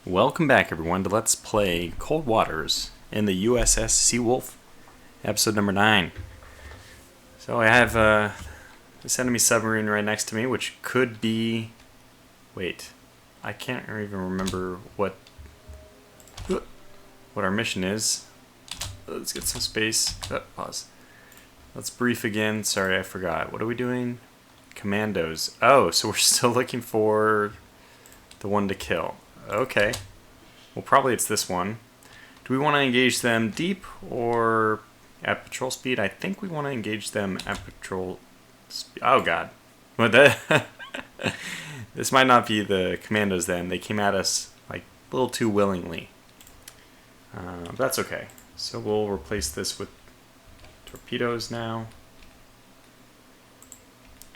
Welcome back, everyone, to Let's Play Cold Waters in the USS Seawolf, episode number 9. So I have this enemy submarine right next to me, which could be... Wait, I can't even remember what our mission is. Let's get some space. Pause. Let's brief again. Sorry, I forgot. What are we doing? Commandos. Oh, so we're still looking for the one to kill. Okay. Well, probably it's this one. Do we want to engage them deep or at patrol speed? I think we want to engage them at patrol speed. Oh, God. What the? This might not be the commandos then. They came at us like a little too willingly. That's okay. So we'll replace this with torpedoes now.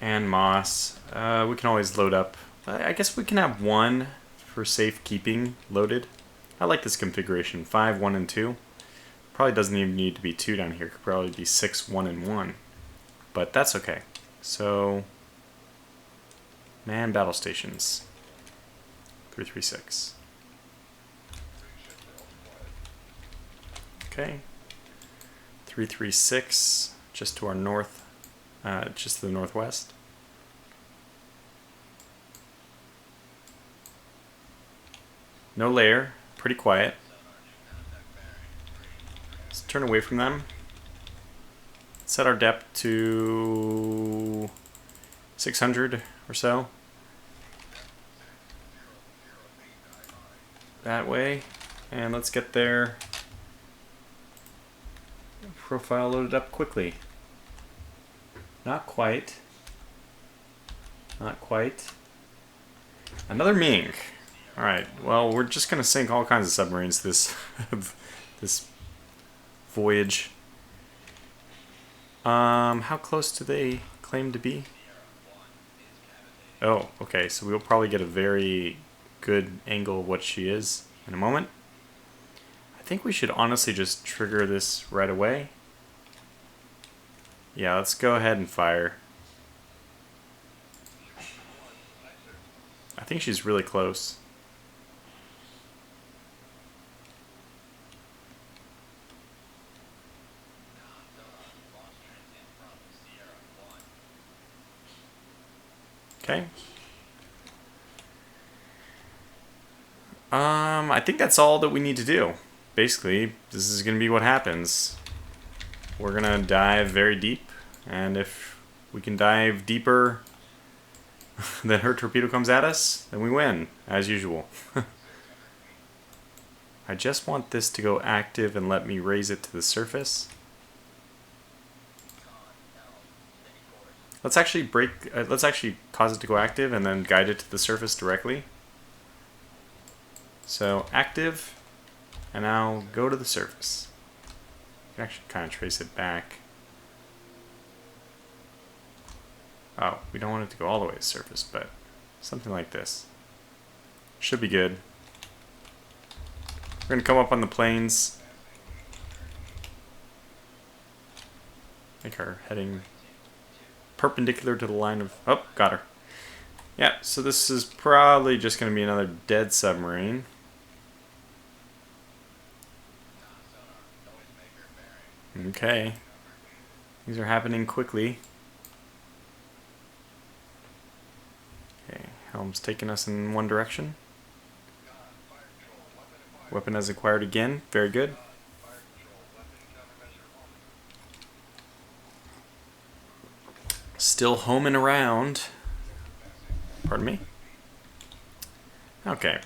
And moss. We can always load up. I guess we can have one for safekeeping loaded. I like this configuration. 5, 1, and 2. Probably doesn't even need to be 2 down here. Could probably be 6, 1, and 1. But that's okay. So, man battle stations. 336. Okay. 336, just to our north, just to the northwest. No layer, pretty quiet. Let's turn away from them. Set our depth to 600 or so. That way. And let's get their profile loaded up quickly. Not quite. Not quite. Another Ming. Alright, well, we're just going to sink all kinds of submarines this this voyage. How close do they claim to be? Oh, okay, so we'll probably get a very good angle of what she is in a moment. I think we should honestly just trigger this right away. Yeah, let's go ahead and fire. I think she's really close. Okay. I think that's all that we need to do. Basically, this is going to be what happens. We're going to dive very deep, and if we can dive deeper than her torpedo comes at us, then we win, as usual. I just want this to go active and let me raise it to the surface. Let's actually let's actually cause it to go active and then guide it to the surface directly. So active, and now go to the surface. You can actually kind of trace it back. Oh, we don't want it to go all the way to the surface, but something like this. Should be good. We're going to come up on the plains. Make our heading perpendicular to the line of... Oh, got her. Yeah, so this is probably just going to be another dead submarine. Okay. These are happening quickly. Okay, helm's taking us in one direction. Weapon has acquired again. Very good. Still homing around. Pardon me? Okay.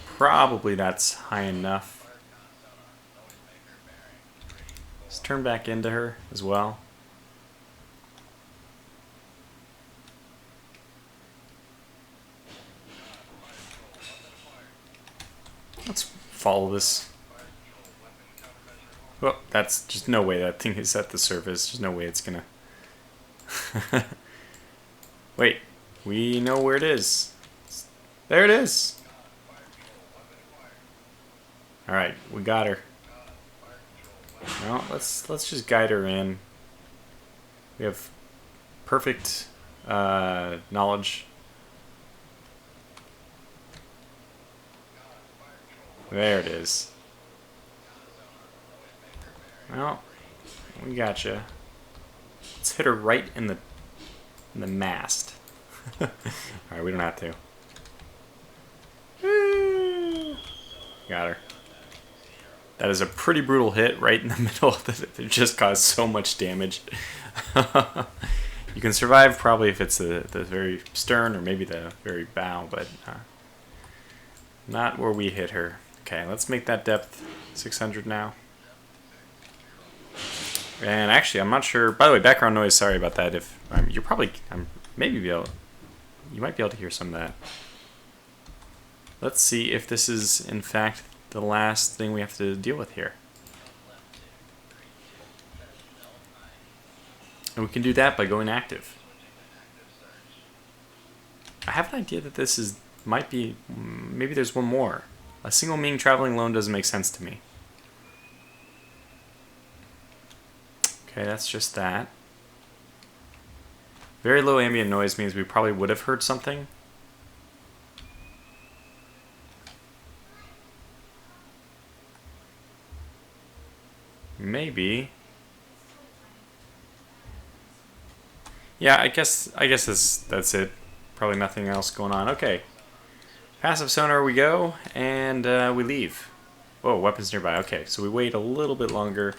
Probably that's high enough. Let's turn back into her as well. Let's follow this. Oh, that's just no way that thing is at the surface. There's no way it's gonna... Wait, we know where it is. There it is. Alright, we got her. Well, let's just guide her in. We have perfect knowledge There it is. Well, we gotcha. Let's hit her right in the mast. Alright, we don't have to. Got her. That is a pretty brutal hit right in the middle. It just caused so much damage. You can survive probably if it's the very stern or maybe the very bow, but not where we hit her. Okay, let's make that depth 600 now. And actually, I'm not sure. By the way, background noise. Sorry about that. If you're probably, you might be able to hear some of that. Let's see if this is in fact the last thing we have to deal with here. And we can do that by going active. I have an idea that this is might be, maybe there's one more. A single Ming traveling alone doesn't make sense to me. Okay, that's just that. Very low ambient noise means we probably would have heard something. Maybe. Yeah, I guess that's it. Probably nothing else going on. Okay. Passive sonar we go, and we leave. Whoa, weapons nearby. Okay, so we wait a little bit longer.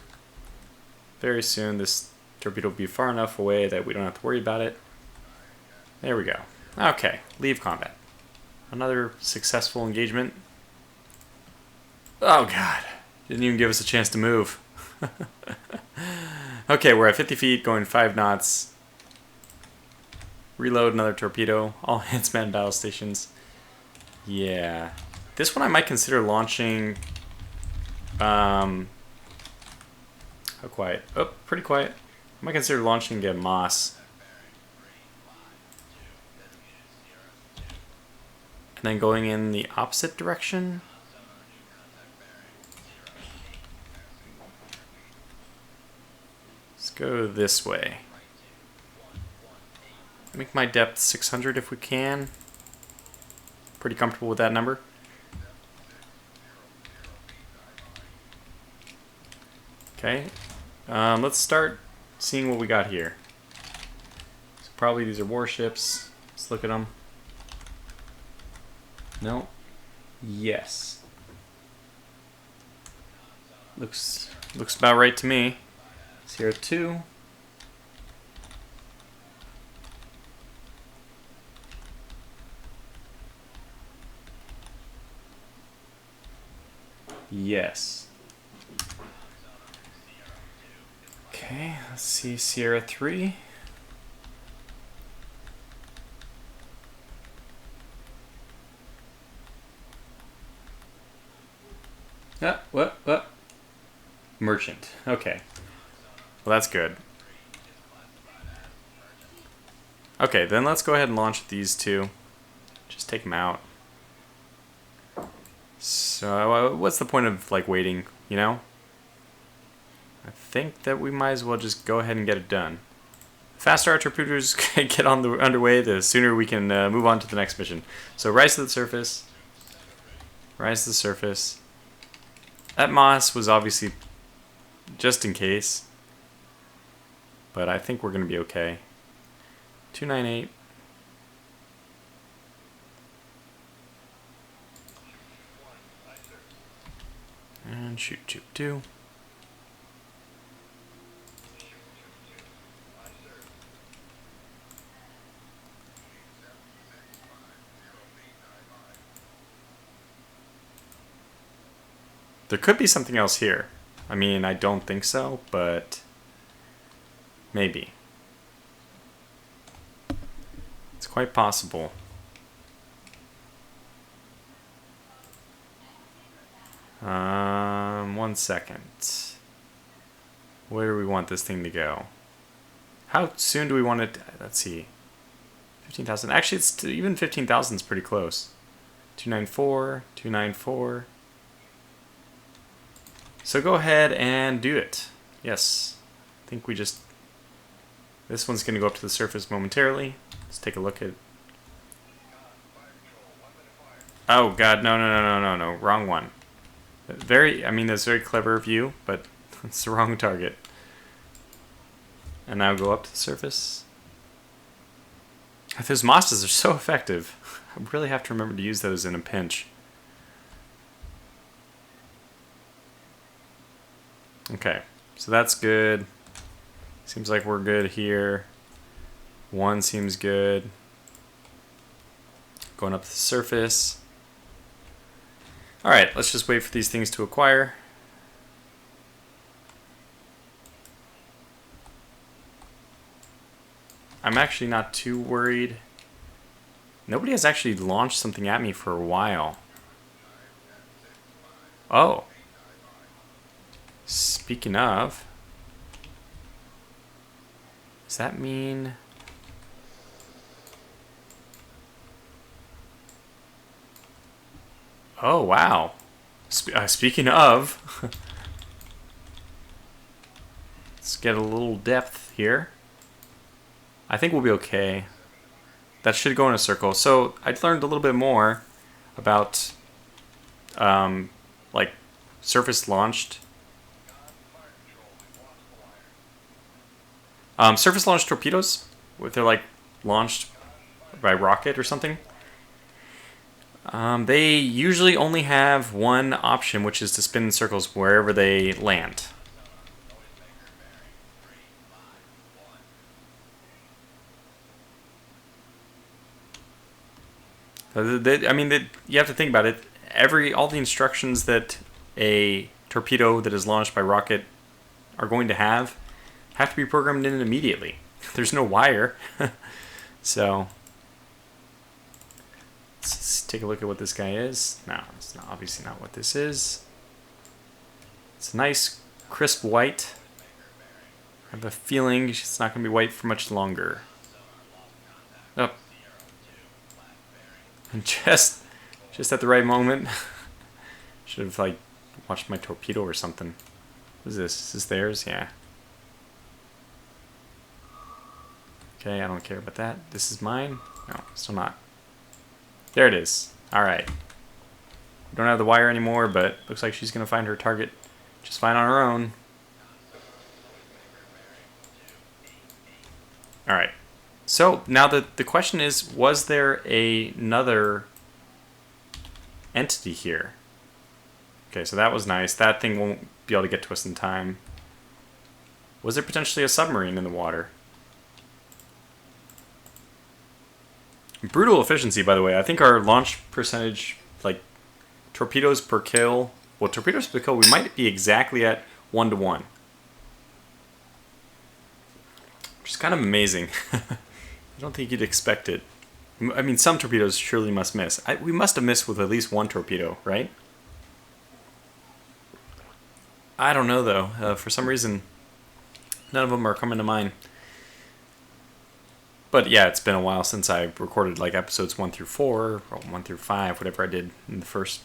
Very soon this torpedo will be far enough away that we don't have to worry about it. There we go. Okay, leave combat. Another successful engagement. Oh god, didn't even give us a chance to move. Okay, we're at 50 feet, going 5 knots. Reload another torpedo. All hands man battle stations. Yeah. This one I might consider launching... how quiet? Oh, pretty quiet. I might consider launching a Moss. And then going in the opposite direction. Let's go this way. Make my depth 600 if we can. Pretty comfortable with that number. Okay, let's start seeing what we got here. So probably these are warships. Let's look at them. No. Yes. Looks about right to me. Sierra 2. Yes. Okay, let's see Sierra 3. What? Merchant. Okay. Well, that's good. Okay, then let's go ahead and launch these two. Just take them out. So, what's the point of, like, waiting, you know? I think that we might as well just go ahead and get it done. The faster our torpedoes get underway, the sooner we can move on to the next mission. So, rise to the surface. Rise to the surface. That Moss was obviously just in case. But I think we're going to be okay. 298. And shoot 2. There could be something else here. I mean, I don't think so, but maybe. It's quite possible. One second. Where do we want this thing to go? How soon do we want it? Let's see. 15,000. Actually, it's even 15,000 is pretty close. 294, 294. So go ahead and do it. Yes. I think we just... This one's going to go up to the surface momentarily. Let's take a look at... Oh, God. No. Wrong one. I mean, that's very clever of you, but it's the wrong target. And now go up to the surface. Those mostas are so effective. I really have to remember to use those in a pinch. Okay, so that's good. Seems like we're good here. One seems good. Going up to the surface. Alright, let's just wait for these things to acquire. I'm actually not too worried. Nobody has actually launched something at me for a while. Oh. Speaking of, does that mean... Oh, wow. Speaking of, let's get a little depth here. I think we'll be okay. That should go in a circle. So I learned a little bit more about like surface launched. Surface launched torpedoes, if they're like launched by rocket or something. They usually only have one option, which is to spin in circles wherever they land. I mean, you have to think about it. All the instructions that a torpedo that is launched by rocket are going to have to be programmed in immediately. There's no wire. So let's take a look at what this guy is. No, it's obviously not what this is. It's a nice crisp white. I have a feeling it's not going to be white for much longer. Oh. And just at the right moment. Should have like watched my torpedo or something. What is this? Is this theirs? Yeah. Okay, I don't care about that. This is mine? No, still not. There it is. Alright. We don't have the wire anymore, but looks like she's going to find her target just fine on her own. Alright. So, now the question is, was there another entity here? Okay, so that was nice. That thing won't be able to get to us in time. Was there potentially a submarine in the water? Brutal efficiency, by the way. I think our launch percentage, like torpedoes per kill, well, torpedoes per kill, we might be exactly at 1-to-1. Which is kind of amazing. I don't think you'd expect it. I mean, some torpedoes surely must miss. We must have missed with at least one torpedo, right? I don't know, though. For some reason, none of them are coming to mind. But yeah, it's been a while since I recorded like episodes 1 through 4, or 1 through 5, whatever I did in the first.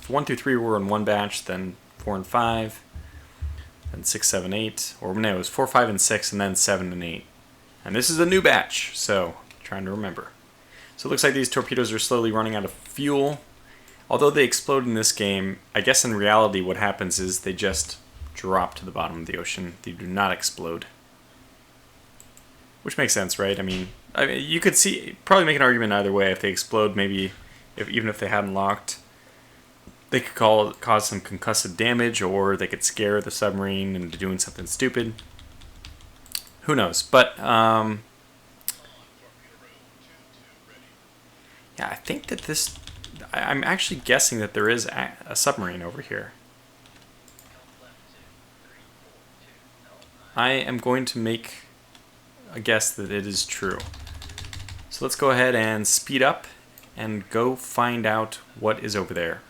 1 through 3 were in one batch, then 4 and 5, then 6, 7, 8. Or no, it was 4, 5, and 6, and then 7 and 8. And this is a new batch, so trying to remember. So it looks like these torpedoes are slowly running out of fuel. Although they explode in this game, I guess in reality what happens is they just drop to the bottom of the ocean. They do not explode. Which makes sense, right? I mean, you could probably make an argument either way. If they explode, maybe, even if they hadn't locked, they could cause some concussive damage, or they could scare the submarine into doing something stupid. Who knows? But, yeah, I think that I'm actually guessing that there is a submarine over here. I am going to make a guess that it is true. So let's go ahead and speed up and go find out what is over there.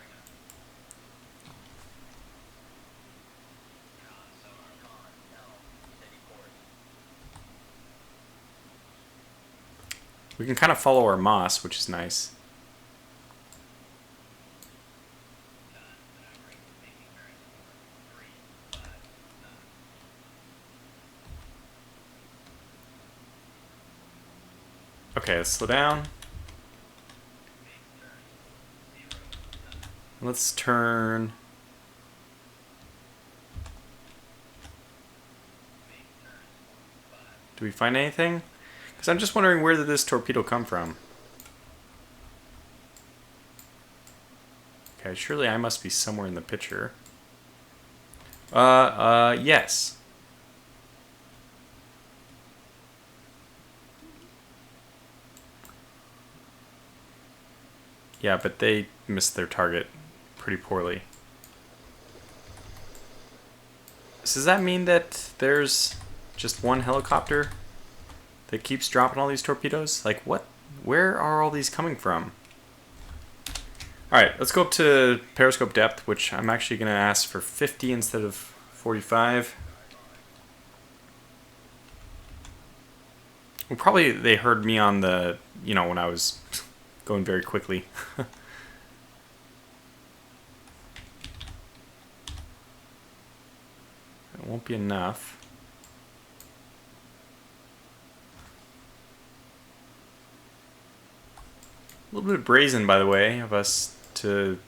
We can kind of follow our moss, which is nice. Okay, let's slow down. Let's turn Do we find anything? Because I'm just wondering, where did this torpedo come from? Okay, surely I must be somewhere in the picture. Yes. Yeah, but they missed their target pretty poorly. So does that mean that there's just one helicopter that keeps dropping all these torpedoes? Like, what? Where are all these coming from? Alright, let's go up to periscope depth, which I'm actually going to ask for 50 instead of 45. Well, probably they heard me on the, you know, when I was going very quickly. It won't be enough. A little bit brazen, by the way, of us to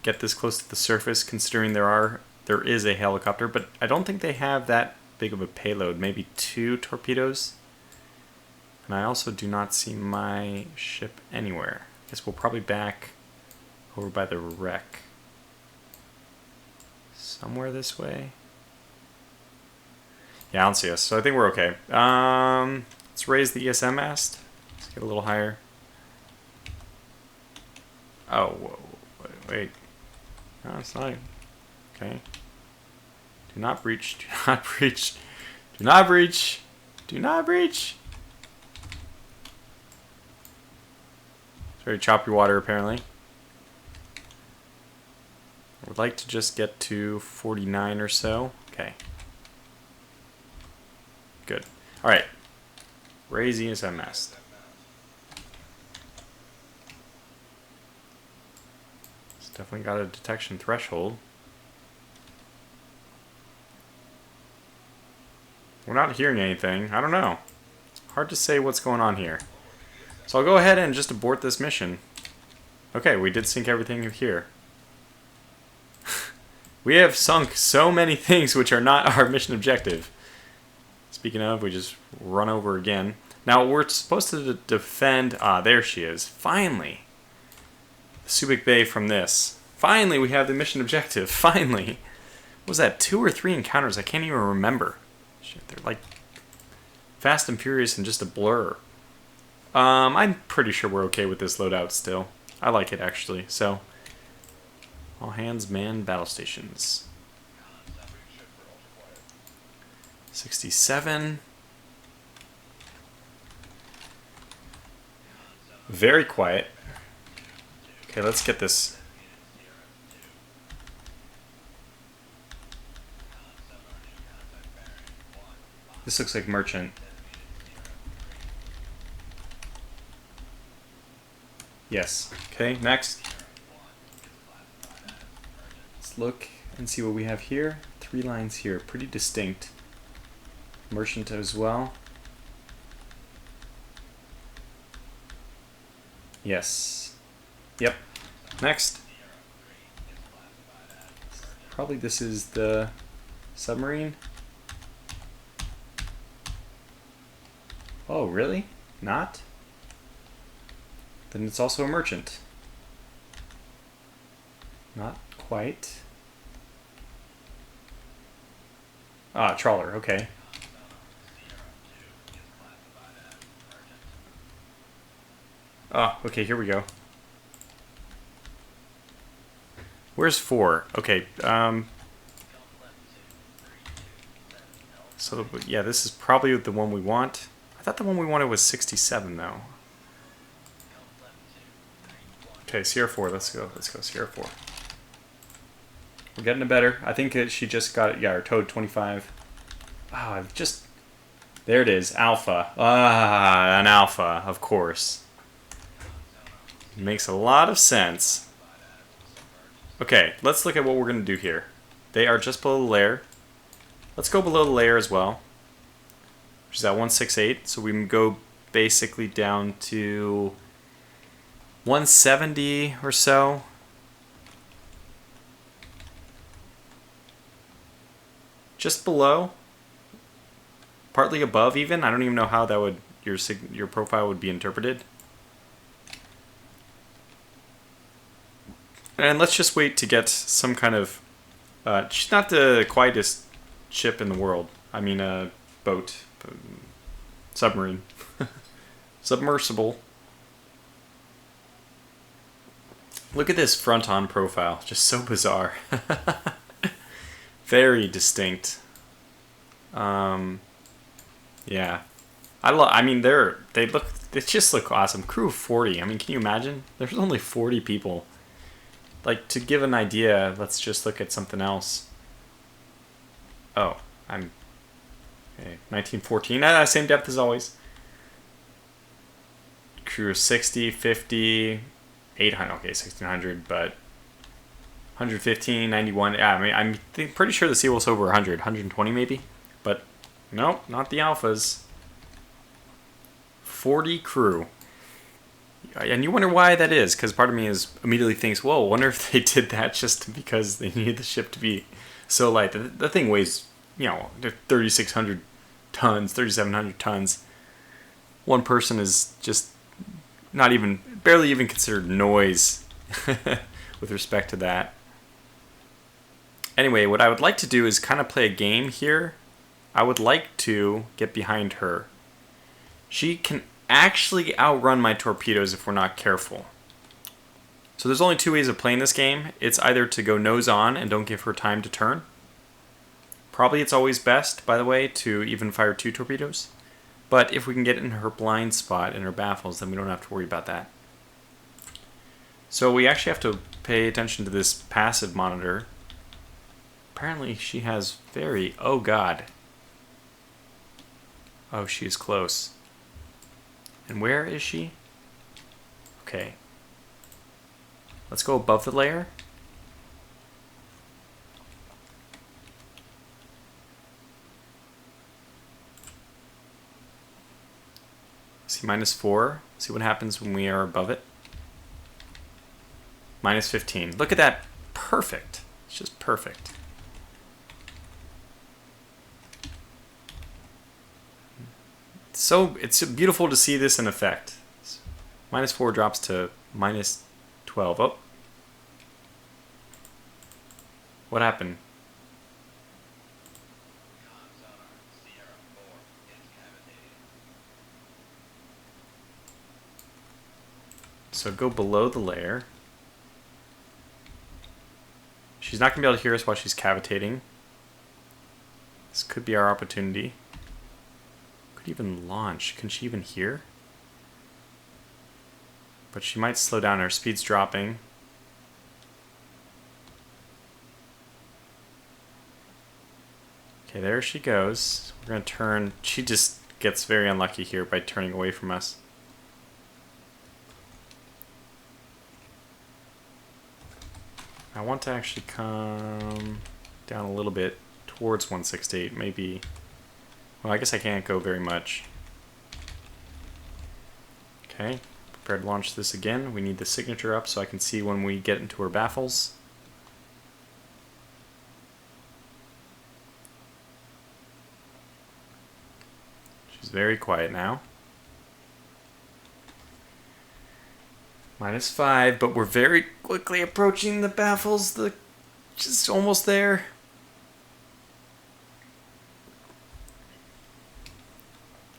get this close to the surface, considering there is a helicopter, but I don't think they have that big of a payload. Maybe 2 torpedoes. And I also do not see my ship anywhere. I guess we'll probably back over by the wreck. Somewhere this way. Yeah, I don't see us, so I think we're okay. Let's raise the ESM mast. Let's get a little higher. Oh, whoa, wait. No, it's not. Okay. Do not breach. Do not breach. Do not breach. Do not breach. It's very choppy water, apparently. I would like to just get to 49 or so. Okay. Good. Alright. Raise ESM mast. It's definitely got a detection threshold. We're not hearing anything. I don't know. It's hard to say what's going on here. So I'll go ahead and just abort this mission. Okay, we did sink everything here. We have sunk so many things which are not our mission objective. Speaking of, we just run over again. Now, we're supposed to defend... Ah, there she is. Finally. Subic Bay from this. Finally, we have the mission objective. Finally. What was that, 2 or 3 encounters? I can't even remember. Shit, they're like fast and furious and just a blur. I'm pretty sure we're okay with this loadout still. I like it, actually. So, all hands man battle stations. 67. Very quiet. Okay, let's get this. This looks like merchant. Yes. Okay, next. Let's look and see what we have here. 3 lines here, pretty distinct. Merchant as well. Yes. Yep. Next. Probably this is the submarine. Oh, really? Not? Then it's also a merchant. Not quite. Ah, trawler, okay. Ah, okay, here we go. Where's 4? Okay, so, yeah, this is probably the one we want. I thought the one we wanted was 67, though. Okay, Sierra 4, let's go, Sierra 4. We're getting it better. I think she just got it, yeah, her towed 25. Wow, I've just... There it is, Alpha. Ah, an Alpha, of course. Makes a lot of sense. Okay, let's look at what we're going to do here. They are just below the layer. Let's go below the layer as well. Which is at 168, so we can go basically down to 170 or so. Just below. partly above even. I don't even know how that would your profile would be interpreted. And let's just wait to get some kind of... she's not the quietest ship in the world. I mean, boat. Submarine. Submersible. Look at this front-on profile. Just so bizarre. Very distinct. Yeah. I mean, they just look awesome. Crew of 40. I mean, can you imagine? There's only 40 people. Like, to give an idea, let's just look at something else. Oh, okay, 1914. Same depth as always. Crew of 60, 50, 800. Okay, 1600, but 115, 91. Yeah, I mean, I'm pretty sure the Seawolf's over 100, 120 maybe. But nope, not the Alphas. 40 crew. And you wonder why that is, because part of me immediately thinks, whoa, I wonder if they did that just because they needed the ship to be so light. The thing weighs, 3,600 tons, 3,700 tons. One person is just barely even considered noise with respect to that. Anyway, what I would like to do is kind of play a game here. I would like to get behind her. She can actually outrun my torpedoes if we're not careful. So there's only two ways of playing this game. It's either to go nose on and don't give her time to turn. Probably it's always best, by the way, to even fire 2 torpedoes. But if we can get in her blind spot, in her baffles, then we don't have to worry about that. So we actually have to pay attention to this passive monitor. Apparently she has oh god. Oh, she's close. And where is she? Okay. Let's go above the layer. See, -4. See what happens when we are above it. -15. Look at that. Perfect. It's just perfect. So it's beautiful to see this in effect. -4 drops to -12. Oh. What happened? So go below the layer. She's not going to be able to hear us while she's cavitating. This could be our opportunity. Could even launch. Can she even hear? But she might slow down. Her speed's dropping. Okay, there she goes. We're going to turn. She just gets very unlucky here by turning away from us. I want to actually come down a little bit towards 168. Maybe. Well, I guess I can't go very much. Okay, prepare to launch this again. We need the signature up so I can see when we get into her baffles. She's very quiet now. -5, but we're very quickly approaching the baffles. Just almost there.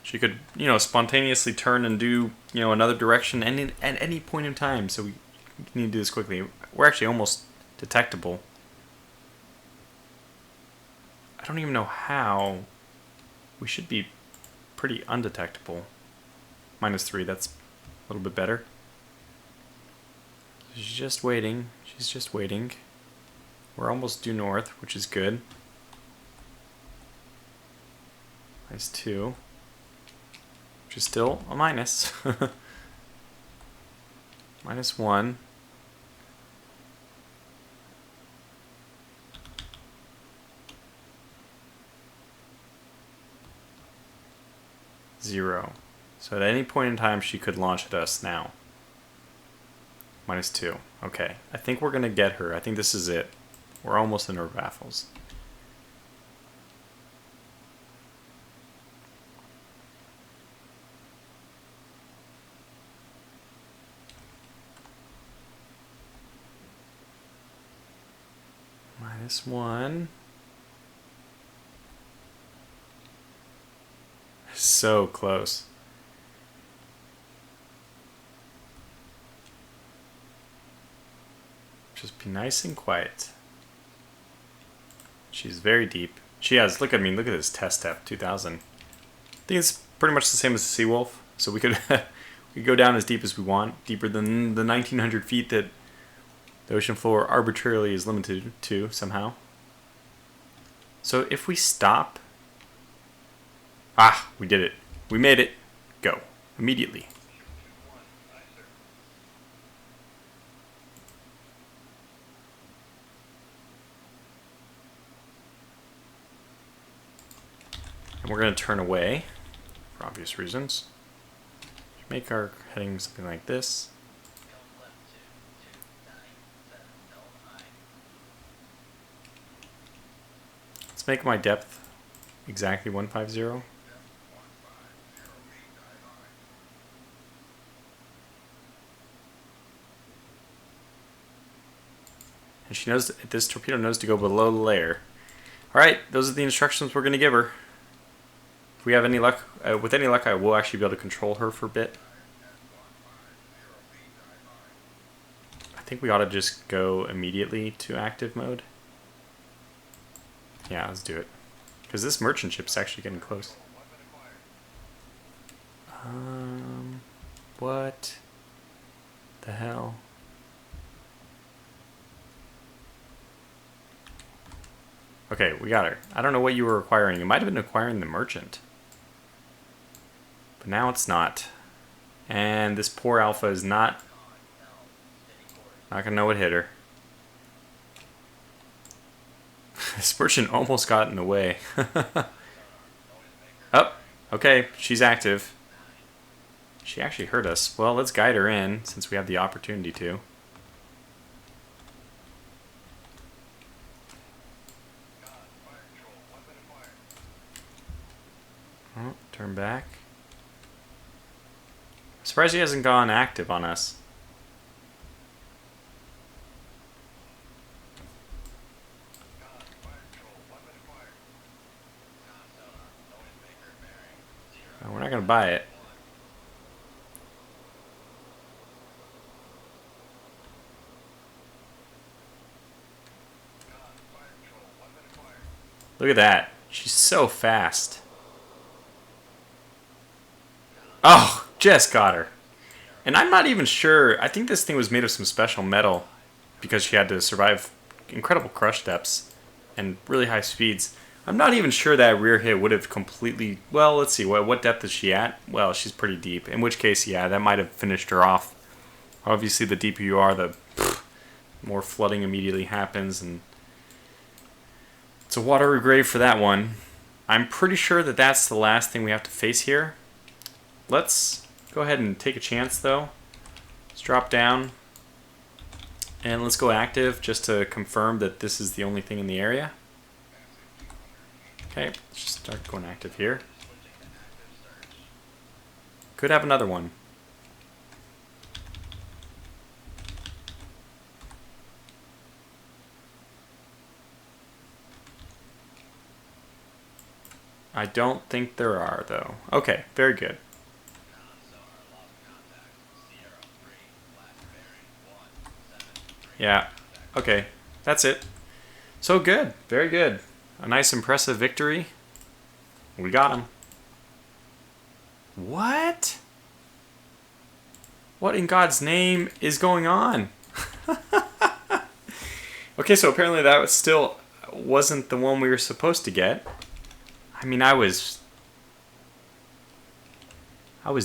She could, spontaneously turn and do, another direction at any point in time. So we need to do this quickly. We're actually almost detectable. I don't even know how. We should be pretty undetectable. -3, that's a little bit better. She's just waiting. She's just waiting. We're almost due north, which is good. -2. Which is still a minus. -1. Zero. So at any point in time she could launch at us now. -2. Okay. I think we're going to get her. I think this is it. We're almost in her baffles. -1. So close. Just be nice and quiet. She's very deep. She has, look at this test depth, 2000. I think it's pretty much the same as the Seawolf. So we could we could go down as deep as we want, deeper than the 1900 feet that the ocean floor arbitrarily is limited to somehow. So if we stop... Ah, we did it. We made it. Go. Immediately. And we're going to turn away for obvious reasons. Make our heading something like this. Let's make my depth exactly 150. And she knows that this torpedo knows to go below the layer. Alright, those are the instructions we're going to give her. If we have any luck, with any luck, I will actually be able to control her for a bit. I think we ought to just go immediately to active mode. Yeah, let's do it. Because this merchant ship's actually getting close. What the hell? Okay, we got her. I don't know what you were acquiring. It might have been acquiring the merchant. But now it's not. And this poor Alpha is not gonna know what hit her. This merchant almost got in the way. Oh, okay, she's active. She actually hurt us. Well, let's guide her in since we have the opportunity to. Oh, turn back. I'm surprised he hasn't gone active on us. Oh, we're not going to buy it. Look at that. She's so fast. Oh, just got her. And I'm not even sure. I think this thing was made of some special metal because she had to survive incredible crush depths and really high speeds. I'm not even sure that rear hit would have completely... Well, let's see. What depth is she at? Well, she's pretty deep. In which case, yeah, that might have finished her off. Obviously, the deeper you are, the more flooding immediately happens. And it's a watery grave for that one. I'm pretty sure that that's the last thing we have to face here. Let's go ahead and take a chance, though. Let's drop down. And let's go active just to confirm that this is the only thing in the area. Okay, let's just start going active here. Could have another one. I don't think there are, though. Okay, very good. Yeah, okay, that's it. So good, very good. A nice impressive victory. We got him. What? What in God's name is going on? Okay, so apparently that still wasn't the one we were supposed to get. I mean, I was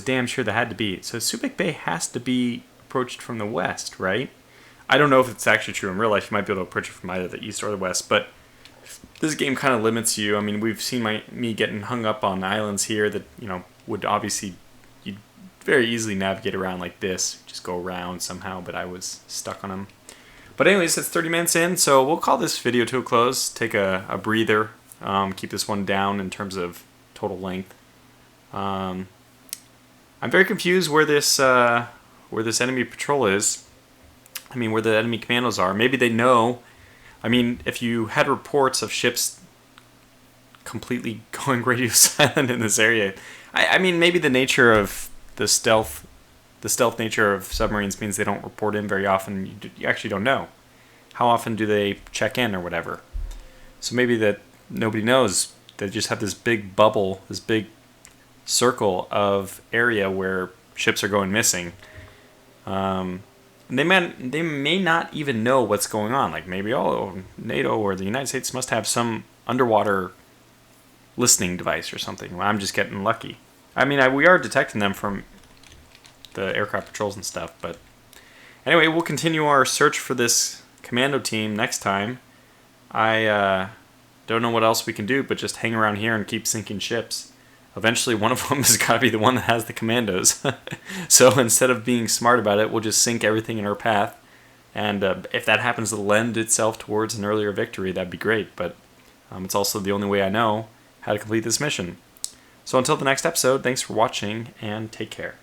damn sure that had to be. So Subic Bay has to be approached from the west, right? I don't know if it's actually true in real life. You might be able to approach it from either the east or the west, but this game kind of limits you. I mean, we've seen me getting hung up on islands here that, you know, would obviously, you'd very easily navigate around like this. Just go around somehow, but I was stuck on them. But anyways, it's 30 minutes in, so we'll call this video to a close. Take a breather. Keep this one down in terms of total length. I'm very confused where this enemy patrol is. I mean, where the enemy commandos are. Maybe they know I mean, if you had reports of ships completely going radio silent in this area, I mean, maybe the nature of the stealth nature of submarines means they don't report in very often. You actually don't know. How often do they check in or whatever? So maybe that nobody knows. They just have this big bubble, this big circle of area where ships are going missing. They may not even know what's going on. Like maybe, NATO or the United States must have some underwater listening device or something. Well, I'm just getting lucky. I mean, we are detecting them from the aircraft patrols and stuff. But anyway, we'll continue our search for this commando team next time. I don't know what else we can do, but just hang around here and keep sinking ships. Eventually, one of them has got to be the one that has the commandos. So instead of being smart about it, we'll just sink everything in our path. And if that happens to lend itself towards an earlier victory, that'd be great. But it's also the only way I know how to complete this mission. So until the next episode, thanks for watching and take care.